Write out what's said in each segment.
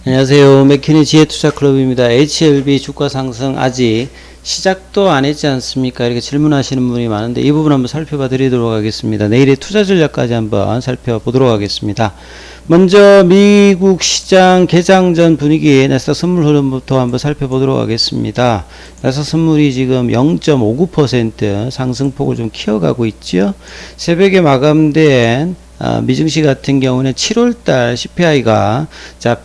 안녕하세요. 맥키니 지혜투자클럽입니다. HLB 주가 상승 아직 시작도 안 했지 않습니까? 이렇게 질문하시는 분이 많은데 이 부분 한번 살펴봐 드리도록 하겠습니다. 내일의 투자 전략까지 한번 살펴보도록 하겠습니다. 먼저 미국 시장 개장 전 분위기 나스닥 선물 흐름부터 한번 살펴보도록 하겠습니다. 나스닥 선물이 지금 0.59% 상승폭을 좀 키워가고 있죠. 새벽에 마감된 미증시 같은 경우는 7월달 CPI가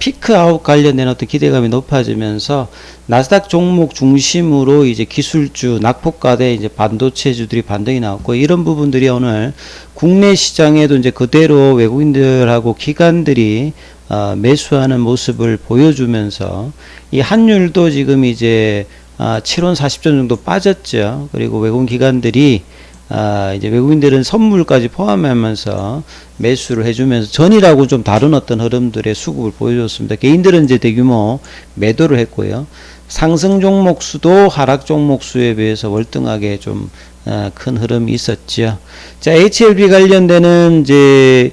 피크아웃 관련된 어떤 기대감이 높아지면서 나스닥 종목 중심으로 이제 기술주, 낙폭과대 이제 반도체주들이 반등이 나왔고, 이런 부분들이 오늘 국내 시장에도 이제 그대로 외국인들하고 기관들이 매수하는 모습을 보여주면서 이 환율도 지금 이제 7원 40전 정도 빠졌죠. 그리고 외국인 기관들이 이제 외국인들은 선물까지 포함하면서 매수를 해주면서 전이라고 좀 다른 어떤 흐름들의 수급을 보여줬습니다. 개인들은 이제 대규모 매도를 했고요. 상승 종목 수도 하락 종목 수에 비해서 월등하게 좀 큰 흐름이 있었죠. 자, HLB 관련되는 이제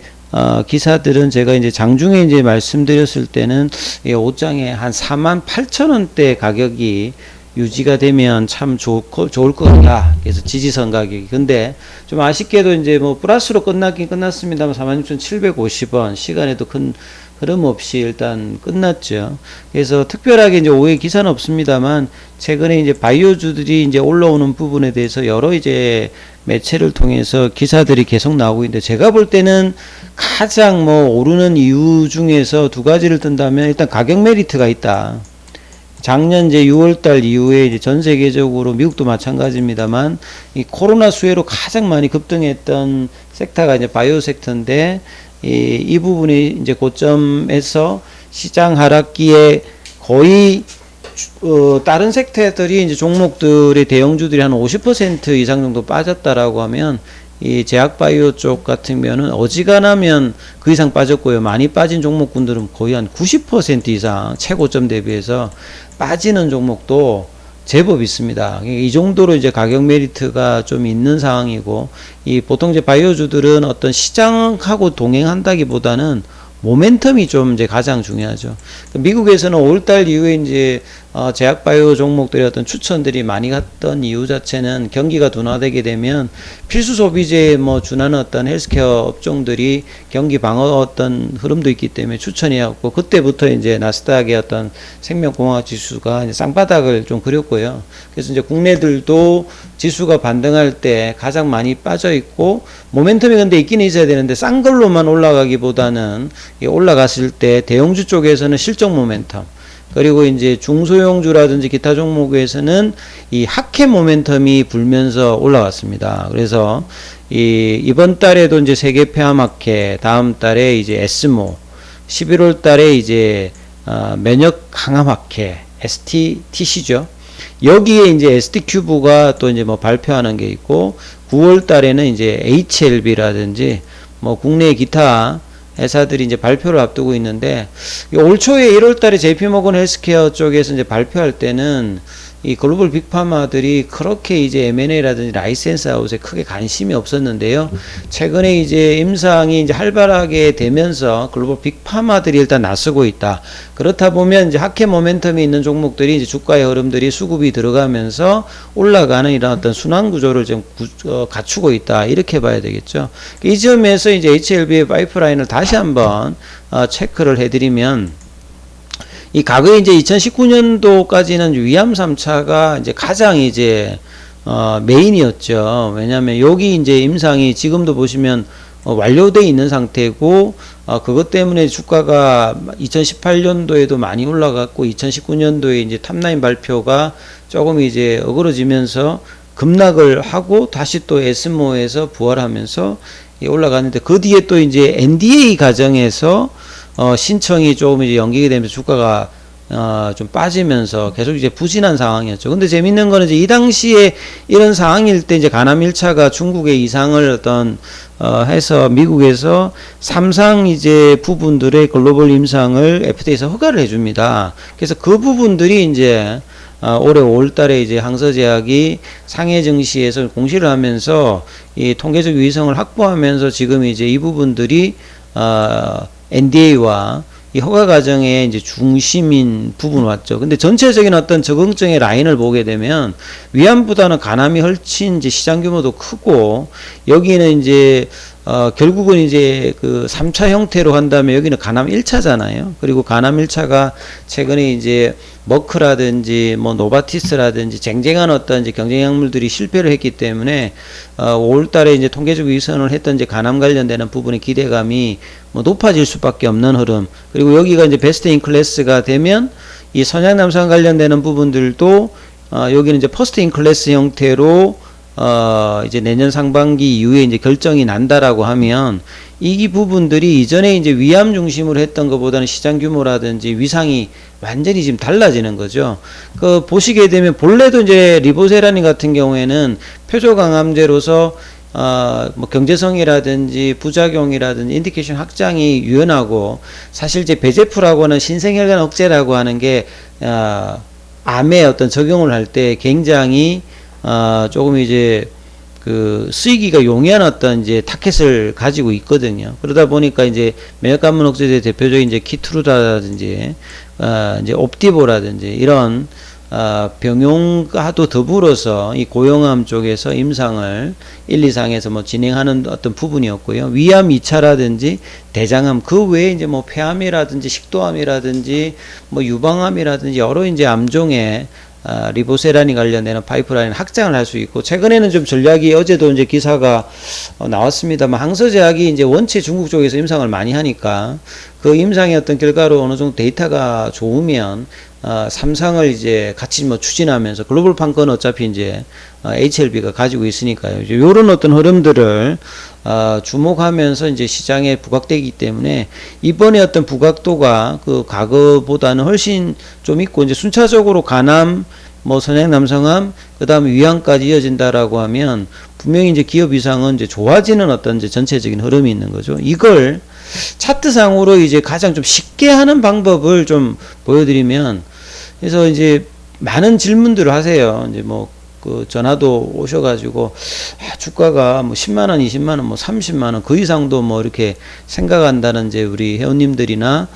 기사들은 제가 이제 장중에 이제 말씀드렸을 때는 이 옷장에 한 48,000원대 가격이 유지가 되면 참 좋을 것 같다. 그래서 지지선 가격이. 근데 좀 아쉽게도 이제 뭐 플러스로 끝나긴 끝났습니다만 46,750원 시간에도 큰 흐름 없이 일단 끝났죠. 그래서 특별하게 이제 오해 기사는 없습니다만 최근에 이제 바이오주들이 이제 올라오는 부분에 대해서 여러 이제 매체를 통해서 기사들이 계속 나오고 있는데, 제가 볼 때는 가장 뭐 오르는 이유 중에서 두 가지를 든다면 일단 가격 메리트가 있다. 작년 이제 6월달 이후에 이제 전 세계적으로 미국도 마찬가지입니다만 이 코로나 수혜로 가장 많이 급등했던 섹터가 이제 바이오 섹터인데, 이 부분이 이제 고점에서 시장 하락기에 거의 다른 섹터들이 이제 종목들의 대형주들이 한 50% 이상 정도 빠졌다라고 하면 이 제약바이오 쪽 같은 경우는 어지간하면 그 이상 빠졌고요. 많이 빠진 종목군들은 거의 한 90% 이상 최고점 대비해서 빠지는 종목도 제법 있습니다. 이 정도로 이제 가격 메리트가 좀 있는 상황이고, 이 보통 이제 바이오주들은 어떤 시장하고 동행한다기보다는 모멘텀이 좀 이제 가장 중요하죠. 미국에서는 5월달 이후에 이제 제약바이오 종목들의 어떤 추천들이 많이 갔던 이유 자체는 경기가 둔화되게 되면 필수 소비재에 뭐 준하는 어떤 헬스케어 업종들이 경기 방어 어떤 흐름도 있기 때문에 추천이었고, 그때부터 이제 나스닥의 어떤 생명공학 지수가 이제 쌍바닥을 좀 그렸고요. 그래서 이제 국내들도 지수가 반등할 때 가장 많이 빠져 있고, 모멘텀이 근데 있긴 있어야 되는데 싼 걸로만 올라가기보다는 올라갔을 때 대형주 쪽에서는 실적 모멘텀, 그리고 이제 중소형주라든지 기타 종목에서는 이 하락 모멘텀이 불면서 올라왔습니다. 그래서 이번 달에도 이제 세계 폐암학회, 다음 달에 이제 에스모, 11월 달에 이제 면역 강암학회, STTC죠. 여기에 이제 ST큐브가 또 이제 뭐 발표하는 게 있고, 9월 달에는 이제 HLB라든지 뭐 국내 기타 회사들이 이제 발표를 앞두고 있는데, 올 초에 1월 달에 JP모건 헬스케어 쪽에서 이제 발표할 때는 이 글로벌 빅파마들이 그렇게 이제 M&A라든지 라이센스 아웃에 크게 관심이 없었는데요. 최근에 이제 임상이 이제 활발하게 되면서 글로벌 빅파마들이 일단 나서고 있다. 그렇다 보면 이제 하락 모멘텀이 있는 종목들이 이제 주가의 흐름들이 수급이 들어가면서 올라가는 이런 어떤 순환 구조를 좀 갖추고 있다. 이렇게 봐야 되겠죠. 이 점에서 이제 HLB의 파이프라인을 다시 한번 체크를 해드리면, 이 과거에 이제 2019년도까지는 위암 3차가 이제 가장 이제 메인이었죠. 왜냐하면 여기 이제 임상이 지금도 보시면 완료되어 있는 상태고, 그것 때문에 주가가 2018년도에도 많이 올라갔고, 2019년도에 이제 탑라인 발표가 조금 이제 어그러지면서 급락을 하고 다시 또 에스모에서 부활하면서 올라갔는데, 그 뒤에 또 이제 NDA 과정에서 신청이 조금 이제 연기가 되면서 주가가 좀 빠지면서 계속 이제 부진한 상황이었죠. 근데 재밌는 거는 이제 이 당시에 이런 상황일 때 이제 가남 1차가 중국의 이상을 어떤 해서 미국에서 3상 이제 부분들의 글로벌 임상을 FDA에서 허가를 해줍니다. 그래서 그 부분들이 이제 올해 5월달에 이제 항서제약이 상해 증시에서 공시를 하면서 이 통계적 유의성을 확보하면서 지금 이제 이 부분들이 NDA와 이 허가 과정의 이제 중심인 부분 왔죠. 근데 전체적인 어떤 적응증의 라인을 보게 되면 위암보다는 간암이 훨씬 이제 시장 규모도 크고, 여기는 이제 결국은 이제 그 3차 형태로 한다면 여기는 간암 1차잖아요. 그리고 간암 1차가 최근에 이제 머크라든지 뭐 노바티스라든지 쟁쟁한 어떤 이제 경쟁 약물들이 실패를 했기 때문에 5월 달에 이제 통계적 위선을 했던 이제 간암 관련되는 부분의 기대감이 뭐 높아질 수밖에 없는 흐름. 그리고 여기가 이제 베스트 인 클래스가 되면 이 선양남성 관련되는 부분들도 여기는 이제 퍼스트 인 클래스 형태로 이제 내년 상반기 이후에 이제 결정이 난다라고 하면 이 부분들이 이전에 이제 위암 중심으로 했던 것보다는 시장 규모라든지 위상이 완전히 지금 달라지는 거죠. 그 보시게 되면 본래도 이제 리보세라닌 같은 경우에는 표적강암제로서 뭐 경제성이라든지 부작용이라든지 인디케이션 확장이 유연하고, 사실 이제 베제프라고 하는 신생혈관 억제라고 하는 게 암에 어떤 적용을 할 때 굉장히 조금 이제 그 쓰이기가 용이한 어떤 이제 타켓을 가지고 있거든요. 그러다 보니까 이제 면역관문 억제제 대표적인 이제 키트루다라든지 이제 옵디보라든지 이런 병용과도 더불어서 이 고용암 쪽에서 임상을 1, 2상에서 뭐 진행하는 어떤 부분이었고요. 위암 2차라든지 대장암, 그 외에 이제 뭐 폐암이라든지 식도암이라든지 뭐 유방암이라든지 여러 이제 암종의 리보세라닌 관련되는 파이프라인 확장을 할 수 있고, 최근에는 좀 전략이, 어제도 이제 기사가 나왔습니다만, 항서제약이 이제 원체 중국 쪽에서 임상을 많이 하니까 그 임상의 어떤 결과로 어느 정도 데이터가 좋으면 3상을 이제 같이 뭐 추진하면서, 글로벌 판권 어차피 이제 HLB가 가지고 있으니까요. 이제 요런 어떤 흐름들을 주목하면서 이제 시장에 부각되기 때문에 이번에 어떤 부각도가 그 과거보다는 훨씬 좀 있고, 이제 순차적으로 간암, 뭐 선양남성암, 그 다음에 위암까지 이어진다라고 하면 분명히 이제 기업 위상은 이제 좋아지는 어떤 이제 전체적인 흐름이 있는 거죠. 이걸 차트상으로 이제 가장 좀 쉽게 하는 방법을 좀 보여드리면, 그래서 이제 많은 질문들을 하세요. 이제 뭐 그 전화도 오셔가지고 주가가 뭐 10만원, 20만원, 뭐 30만원 그 이상도 뭐 이렇게 생각한다는 이제 우리 회원님들이나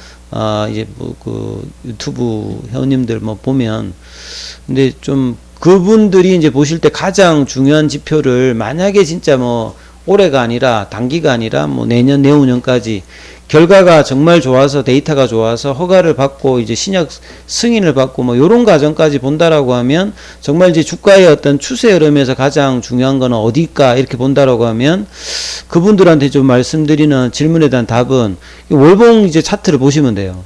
이제 뭐 그 유튜브 회원님들 뭐 보면, 근데 좀 그분들이 이제 보실 때 가장 중요한 지표를, 만약에 진짜 뭐 올해가 아니라 단기가 아니라 뭐 내년, 내후년까지 결과가 정말 좋아서, 데이터가 좋아서 허가를 받고 이제 신약 승인을 받고 뭐 요런 과정까지 본다라고 하면, 정말 이제 주가의 어떤 추세 흐름에서 가장 중요한 거는 어디일까 이렇게 본다라고 하면, 그분들한테 좀 말씀드리는 질문에 대한 답은 월봉 이제 차트를 보시면 돼요.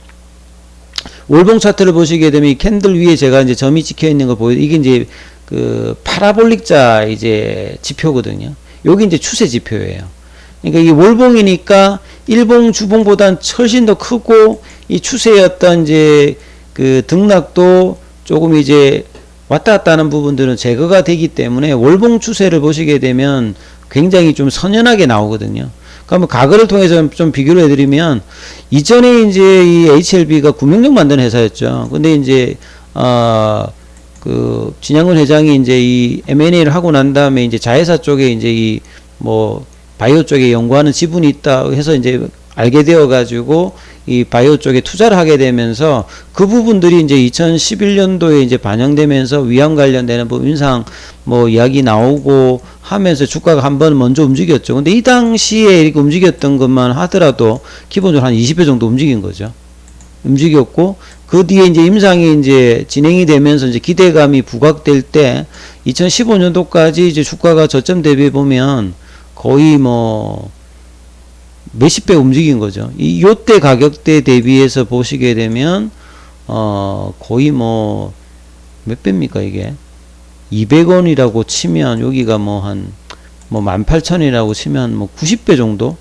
월봉 차트를 보시게 되면 이 캔들 위에 제가 이제 점이 찍혀 있는 거 보여, 이게 이제 그 파라볼릭자 이제 지표거든요. 여기 이제 추세 지표예요. 그러니까 이 월봉이니까 일봉 주봉보단 훨씬 더 크고, 이 추세의 어떤 이제 그 등락도 조금 이제 왔다 갔다 하는 부분들은 제거가 되기 때문에 월봉 추세를 보시게 되면 굉장히 좀 선연하게 나오거든요. 그러면 과거를 통해서 좀 비교를 해드리면, 이전에 이제 이 HLB가 구명용 만드는 회사였죠. 근데 이제 그 진양근 회장이 이제 이 M&A를 하고 난 다음에 이제 자회사 쪽에 이제 이 뭐 바이오 쪽에 연구하는 지분이 있다 해서 이제 알게 되어 가지고 이 바이오 쪽에 투자를 하게 되면서, 그 부분들이 이제 2011년도에 이제 반영되면서 위암 관련되는 부분 인상 뭐 이야기 나오고 하면서 주가가 한번 먼저 움직였죠. 근데 이 당시에 이렇게 움직였던 것만 하더라도 기본적으로 한 20배 정도 움직인 거죠. 움직였고, 그 뒤에 이제 임상이 이제 진행이 되면서 이제 기대감이 부각될 때 2015년도까지 이제 주가가 저점 대비해 보면 거의 뭐 몇십 배 움직인 거죠. 이 요때 가격대 대비해서 보시게 되면 거의 뭐 몇 배입니까 이게? 200원이라고 치면 여기가 뭐 한 뭐 18,000이라고 치면 뭐 90배 정도?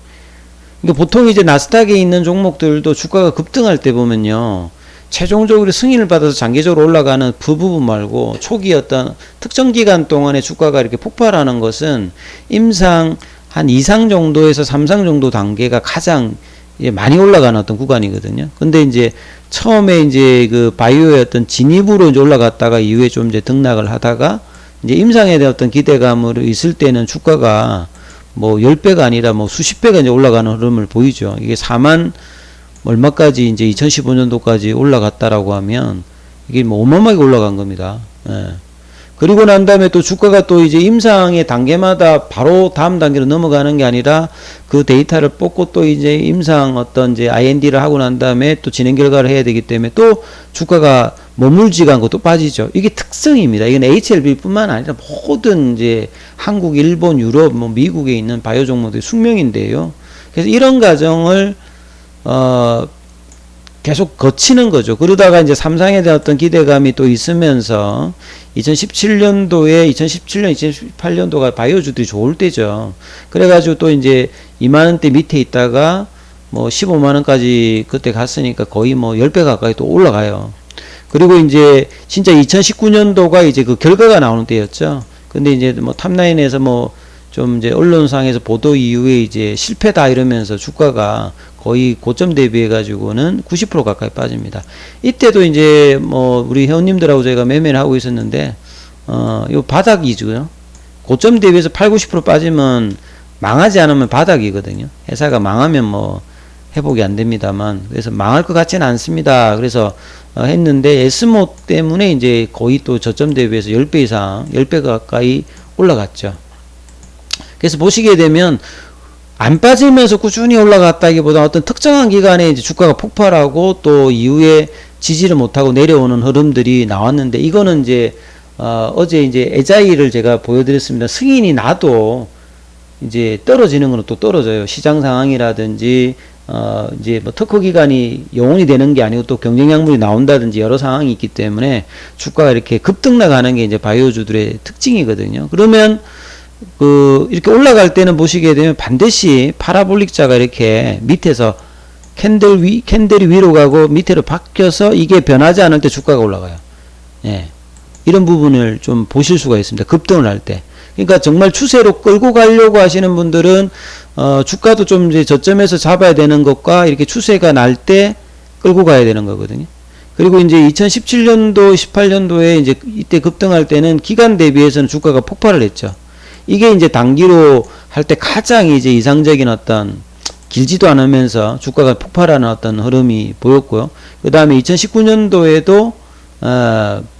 그러니까 보통 이제 나스닥에 있는 종목들도 주가가 급등할 때 보면요, 최종적으로 승인을 받아서 장기적으로 올라가는 그 부분 말고 초기 어떤 특정 기간 동안에 주가가 이렇게 폭발하는 것은 임상 한 2상 정도에서 3상 정도 단계가 가장 이제 많이 올라가는 어떤 구간이거든요. 근데 이제 처음에 이제 그 바이오의 어떤 진입으로 이제 올라갔다가 이후에 좀 이제 등락을 하다가 이제 임상에 대한 어떤 기대감으로 있을 때는 주가가 뭐 10배가 아니라 뭐 수십 배가 이제 올라가는 흐름을 보이죠. 이게 4만 얼마까지 이제 2015년도까지 올라갔다라고 하면 이게 뭐 어마어마하게 올라간 겁니다. 예. 그리고 난 다음에 또 주가가 또 이제 임상의 단계마다 바로 다음 단계로 넘어가는 게 아니라 그 데이터를 뽑고 또 이제 임상 어떤 이제 IND를 하고 난 다음에 또 진행 결과를 해야 되기 때문에 또 주가가 머물지가 않고 또 빠지죠. 이게 특성입니다. 이건 HLB뿐만 아니라 모든 이제 한국, 일본, 유럽, 뭐 미국에 있는 바이오 종목들의 숙명인데요. 그래서 이런 과정을 계속 거치는 거죠. 그러다가 이제 삼상에 대한 어떤 기대감이 또 있으면서 2017년도에 2018년도가 바이오주들이 좋을 때죠. 그래가지고 또 이제 2만원대 밑에 있다가 뭐 15만원까지 그때 갔으니까 거의 뭐 10배 가까이 또 올라가요. 그리고 이제 진짜 2019년도가 이제 그 결과가 나오는 때였죠. 근데 이제 뭐 탑라인에서 뭐 좀 이제 언론상에서 보도 이후에 이제 실패다 이러면서 주가가 거의 고점 대비해 가지고는 90% 가까이 빠집니다. 이때도 이제 뭐 우리 회원님들하고 저희가 매매를 하고 있었는데 요 바닥이죠. 고점 대비해서 80, 90% 빠지면 망하지 않으면 바닥이거든요. 회사가 망하면 뭐 회복이 안 됩니다만, 그래서 망할 것 같지는 않습니다. 그래서 했는데 에스모 때문에 이제 거의 또 저점 대비해서 10배 이상, 10배 가까이 올라갔죠. 그래서 보시게 되면 안 빠지면서 꾸준히 올라갔다기보다 어떤 특정한 기간에 이제 주가가 폭발하고 또 이후에 지지를 못하고 내려오는 흐름들이 나왔는데, 이거는 이제 어제 이제 애자이를 제가 보여드렸습니다. 승인이 나도 이제 떨어지는 건 또 떨어져요. 시장 상황이라든지 이제 뭐 특허 기간이 영원히 되는 게 아니고 또 경쟁 약물이 나온다든지 여러 상황이 있기 때문에 주가가 이렇게 급등 나가는 게 이제 바이오주들의 특징이거든요. 그러면 이렇게 올라갈 때는 보시게 되면 반드시 파라볼릭자가 이렇게 밑에서 캔들이 위로 가고 밑으로 바뀌어서 이게 변하지 않을 때 주가가 올라가요. 예. 이런 부분을 좀 보실 수가 있습니다. 급등을 할 때. 그러니까 정말 추세로 끌고 가려고 하시는 분들은, 주가도 좀 이제 저점에서 잡아야 되는 것과 이렇게 추세가 날 때 끌고 가야 되는 거거든요. 그리고 이제 2017년도, 18년도에 이제 이때 급등할 때는 기간 대비해서는 주가가 폭발을 했죠. 이게 이제 단기로 할 때 가장 이제 이상적인 어떤 길지도 않으면서 주가가 폭발하는 어떤 흐름이 보였고요. 그 다음에 2019년도에도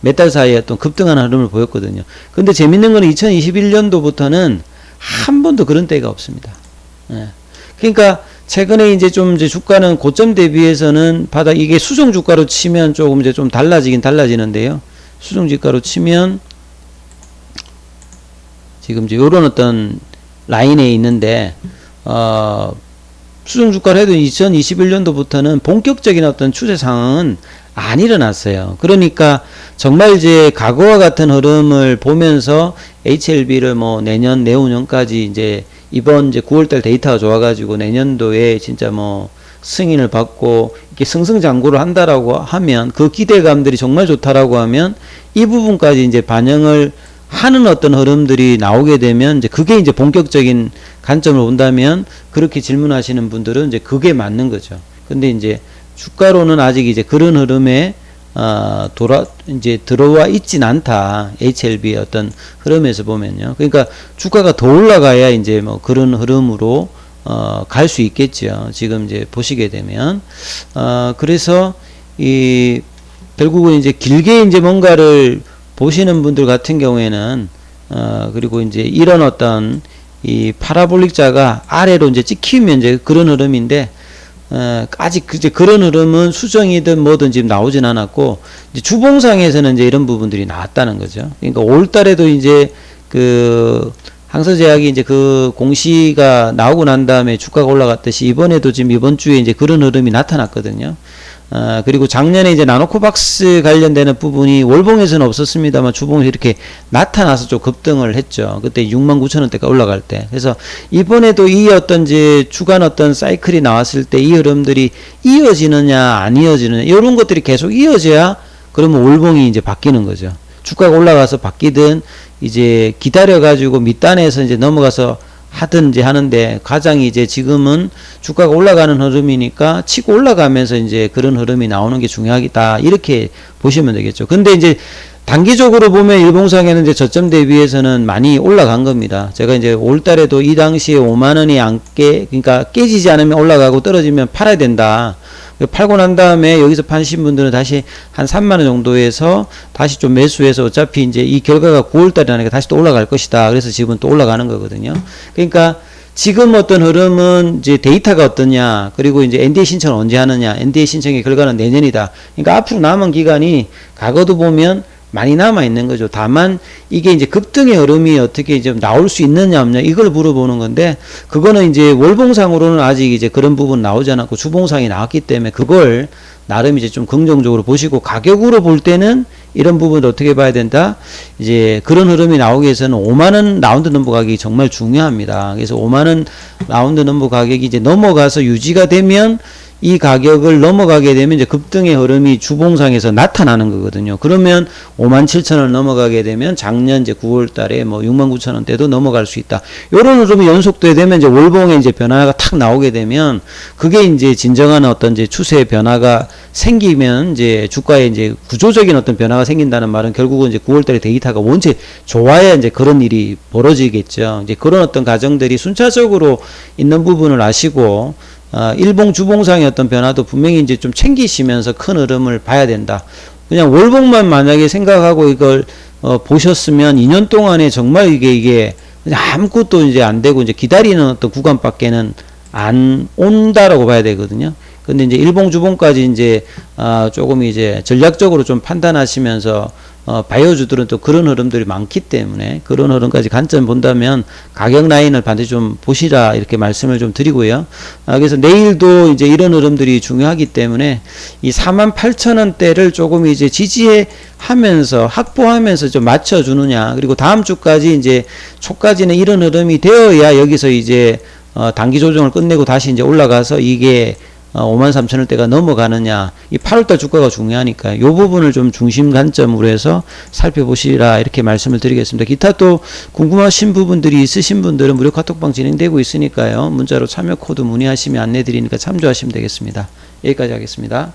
몇 달 사이에 어떤 급등하는 흐름을 보였거든요. 근데 재밌는 거는 2021년도부터는 한 번도 그런 때가 없습니다. 예. 그러니까 최근에 이제 좀 이제 주가는 고점 대비해서는 이게 수종 주가로 치면 조금 이제 좀 달라지는데요. 수종 주가로 치면 지금 이제 요런 어떤 라인에 있는데, 수종 주가를 해도 2021년도부터는 본격적인 어떤 추세 상황은 안 일어났어요. 그러니까 정말 이제 과거와 같은 흐름을 보면서 HLB를 뭐 내후년까지 이제 이번 이제 9월달 데이터가 좋아가지고 내년도에 진짜 뭐 승인을 받고 이렇게 승승장구를 한다라고 하면, 그 기대감들이 정말 좋다라고 하면 이 부분까지 이제 반영을 하는 어떤 흐름들이 나오게 되면 이제 그게 이제 본격적인 관점을 본다면 그렇게 질문하시는 분들은 이제 그게 맞는 거죠. 근데 이제 주가로는 아직 이제 그런 흐름에 이제 들어와 있진 않다. HLB의 어떤 흐름에서 보면요. 그러니까 주가가 더 올라가야 이제 뭐 그런 흐름으로 갈 수 있겠죠. 지금 이제 보시게 되면 그래서 결국은 이제 길게 이제 뭔가를 보시는 분들 같은 경우에는 그리고 이제 이런 어떤 이 파라볼릭자가 아래로 이제 찍히면 이제 그런 흐름인데, 아직 이제 그런 흐름은 수정이든 뭐든 지금 나오진 않았고, 이제 주봉상에서는 이제 이런 부분들이 나왔다는 거죠. 그러니까 5월달에도 이제 항서제약이 이제 그 공시가 나오고 난 다음에 주가가 올라갔듯이 이번에도 지금 이번 주에 이제 그런 흐름이 나타났거든요. 그리고 작년에 이제 나노코박스 관련되는 부분이 월봉에서는 없었습니다만 주봉에서 이렇게 나타나서 좀 급등을 했죠. 그때 69,000원대가 올라갈 때. 그래서 이번에도 이 어떤 이제 주간 어떤 사이클이 나왔을 때 이 흐름들이 이어지느냐 안 이어지느냐, 이런 것들이 계속 이어져야 그러면 월봉이 이제 바뀌는 거죠. 주가가 올라가서 바뀌든 이제 기다려가지고 밑단에서 이제 넘어가서 하든지 하는데, 가장 이제 지금은 주가가 올라가는 흐름이니까 치고 올라가면서 이제 그런 흐름이 나오는 게 중요하겠다, 이렇게 보시면 되겠죠. 근데 이제 단기적으로 보면 일봉상에는 이제 저점 대비해서는 많이 올라간 겁니다. 제가 이제 올 달에도 이 당시에 5만원이 그러니까 깨지지 않으면 올라가고 떨어지면 팔아야 된다, 팔고 난 다음에 여기서 파신 분들은 다시 한 3만 원 정도에서 다시 좀 매수해서 어차피 이제 이 결과가 9월 달이라니까 다시 또 올라갈 것이다. 그래서 지금 또 올라가는 거거든요. 그러니까 지금 어떤 흐름은 이제 데이터가 어떠냐, 그리고 이제 NDA 신청을 언제 하느냐, NDA 신청의 결과는 내년이다. 그러니까 앞으로 남은 기간이 과거도 보면 많이 남아 있는 거죠. 다만 이게 이제 급등의 흐름이 어떻게 좀 나올 수 있느냐 없냐 이걸 물어보는 건데, 그거는 이제 월봉상으로는 아직 이제 그런 부분 나오지 않았고 주봉상이 나왔기 때문에 그걸 나름 이제 좀 긍정적으로 보시고, 가격으로 볼 때는 이런 부분을 어떻게 봐야 된다? 이제 그런 흐름이 나오기 위해서는 5만원 라운드 넘버 가격이 정말 중요합니다. 그래서 5만원 라운드 넘버 가격이 이제 넘어가서 유지가 되면, 이 가격을 넘어가게 되면 이제 급등의 흐름이 주봉상에서 나타나는 거거든요. 그러면 57,000원 넘어가게 되면 작년 이제 9월 달에 뭐 69,000원대도 넘어갈 수 있다. 요런 흐름이 연속돼 되면 이제 월봉에 이제 변화가 탁 나오게 되면, 그게 이제 진정한 어떤 이제 추세 변화가 생기면 이제 주가에 이제 구조적인 어떤 변화가 생긴다는 말은 결국은 이제 9월 달에 데이터가 원체 좋아야 이제 그런 일이 벌어지겠죠. 이제 그런 어떤 과정들이 순차적으로 있는 부분을 아시고, 일봉 주봉상의 어떤 변화도 분명히 이제 좀 챙기시면서 큰 흐름을 봐야 된다. 그냥 월봉만 만약에 생각하고 이걸 보셨으면 2년 동안에 정말 이게 그냥 아무것도 이제 안 되고 이제 기다리는 어떤 구간밖에는 안 온다라고 봐야 되거든요. 근데 이제 일봉 주봉까지 이제 조금 이제 전략적으로 좀 판단하시면서 바이오주들은 또 그런 흐름들이 많기 때문에 그런 흐름까지 관점 본다면 가격 라인을 반드시 좀 보시라, 이렇게 말씀을 좀 드리고요. 그래서 내일도 이제 이런 흐름들이 중요하기 때문에 이 48,000원대를 조금 이제 지지해 하면서 확보하면서 좀 맞춰주느냐, 그리고 다음 주까지 이제 초까지는 이런 흐름이 되어야 여기서 이제 단기 조정을 끝내고 다시 이제 올라가서 이게 53,000원대가 넘어가느냐, 이 8월달 주가가 중요하니까 이 부분을 좀 중심 관점으로 해서 살펴보시라, 이렇게 말씀을 드리겠습니다. 기타 또 궁금하신 부분들이 있으신 분들은 무료 카톡방 진행되고 있으니까요. 문자로 참여 코드 문의하시면 안내 드리니까 참조하시면 되겠습니다. 여기까지 하겠습니다.